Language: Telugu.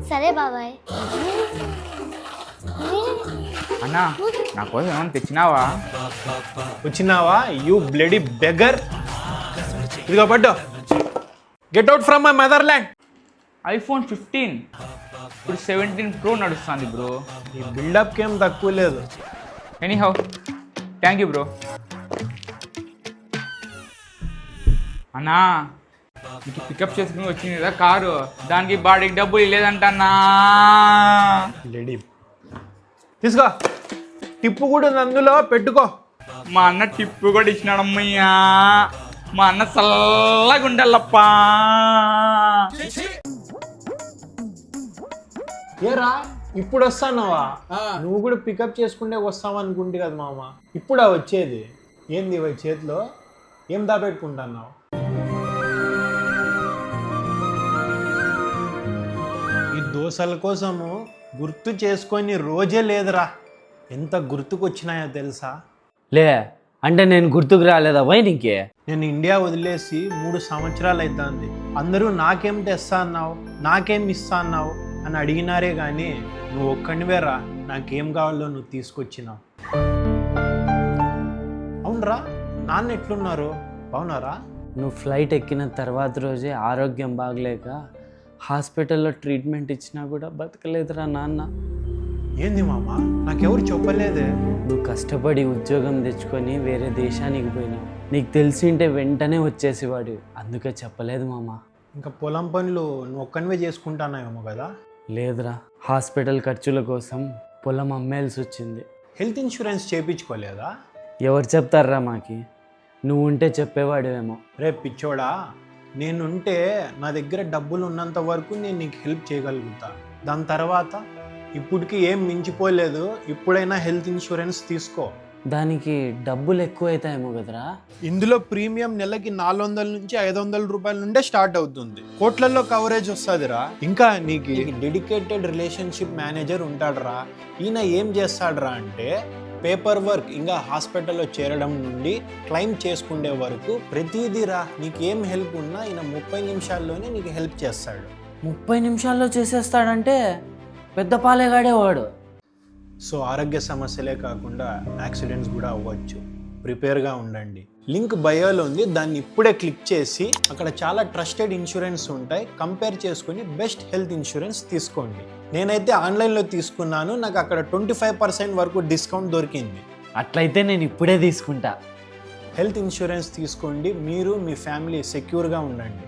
సరే బాబాయ్. అన్నా నా కోసం ఏమైనా తెచ్చినావా? వచ్చినావా యూ బ్లడీ బెగర్? ఇదిగో పట్టు. Get out from my motherland. iPhone 15 ఇప్పుడు 17 Pro నడుస్తుంది బ్రో. ఈ బిల్డప్కి ఏం తక్కువ లేదు. Anyhow thank you bro. అన్నా మీకు పికప్ చేసుకుని వచ్చింది కదా కారు, దానికి బాడీకి డబ్బులు లేదంటన్నా. లేడీ తీసుకో, టిప్పు కూడా ఉంది అందులో పెట్టుకో. మా అన్న టిప్పు కూడా ఇచ్చినాడమ్మయ్యా. మా అన్న చల్లగా ఉండాలప్పా. ఏరా ఇప్పుడు వస్తానవా? నువ్వు కూడా పికప్ చేసుకుంటే వస్తావు అనుకుంటే కదా మామ. ఇప్పుడా వచ్చేది? ఏంది ఇవి చేతిలో ఏం దాపెట్టుకుంటున్నావు? ఈ దోశల కోసము గుర్తు చేసుకొని రోజే లేదురా. ఎంత గుర్తుకొచ్చినాయో తెలుసా? లే అంటే నేను గుర్తుకు రాలేదా వైనికి? నేను ఇండియా వదిలేసి 3 సంవత్సరాలు అవుతుంది. అందరూ నాకేం తెస్తా అన్నావు, నాకేం ఇస్తా అన్నావు అని అడిగినారే కానీ నువ్వు ఒక్కనివేరా నాకేం కావాలో నువ్వు తీసుకొచ్చినావు. అవునరా, నాన్న ఎట్లున్నారు? బాగున్నారా? నువ్వు ఫ్లైట్ ఎక్కిన తర్వాత రోజే ఆరోగ్యం బాగలేక హాస్పిటల్లో ట్రీట్మెంట్ ఇచ్చినా కూడా బతకలేదురా నాన్న. ఏంది మామ, నాకెవరు చెప్పలేదే. నువ్వు కష్టపడి ఉద్యోగం తెచ్చుకొని వేరే దేశానికి పోయినావు. నీకు తెలిసింటే వెంటనే వచ్చేసేవాడు, అందుకే చెప్పలేదు మామ. ఇంకా పొలం పనులు నువ్వు ఒక్కనివే చేసుకుంటానేమో కదా? లేదురా, హాస్పిటల్ ఖర్చుల కోసం పొలం అమ్మేయాల్సి వచ్చింది. హెల్త్ ఇన్సూరెన్స్ చేయించుకోలేదా? ఎవరు చెప్తారా మాకి? నువ్వు ఉంటే చెప్పేవాడివేమో. రే పిచ్చోడా, నేనుంటే నా దగ్గర డబ్బులు ఉన్నంత వరకు నేను నీకు హెల్ప్ చేయగలుగుతా. దాని తర్వాత ఇప్పటికి ఏం మించిపోలేదు, ఇప్పుడైనా హెల్త్ ఇన్సూరెన్స్ తీసుకో. దానికి డబ్బులు ఎక్కువ అవుతాయేమో కదరా? ఇందులో ప్రీమియం నెలకి 400 నుంచి 500 రూపాయల నుండే స్టార్ట్ అవుతుంది. కోట్లలో కవరేజ్ వస్తుందిరా. ఇంకా నీకు డెడికేటెడ్ రిలేషన్షిప్ మేనేజర్ ఉంటాడురా. ఈయన ఏం చేస్తాడురా అంటే పేపర్ వర్క్ ఇంకా హాస్పిటల్లో చేరడం నుండి క్లెయిమ్ చేసుకునే వరకు ప్రతిదీరా. నీకు ఏం హెల్ప్ ఉన్నా ఈయన 30 నిమిషాల్లోనే నీకు హెల్ప్ చేస్తాడు. 30 నిమిషాల్లో చేసేస్తాడంటే పెద్ద పాలేగాడేవాడు. సో ఆరోగ్య సమస్యలే కాకుండా యాక్సిడెంట్స్ కూడా అవ్వచ్చు. ప్రిపేర్గా ఉండండి. లింక్ బయోలో ఉంది, దాన్ని ఇప్పుడే క్లిక్ చేసి అక్కడ చాలా ట్రస్టెడ్ ఇన్సూరెన్స్ ఉంటాయి, కంపేర్ చేసుకుని బెస్ట్ హెల్త్ ఇన్సూరెన్స్ తీసుకోండి. నేనైతే ఆన్లైన్లో తీసుకున్నాను, నాకు అక్కడ 25% వరకు డిస్కౌంట్ దొరికింది. అట్లయితే నేను ఇప్పుడే తీసుకుంటా. హెల్త్ ఇన్సూరెన్స్ తీసుకోండి, మీరు మీ ఫ్యామిలీ సెక్యూర్గా ఉండండి.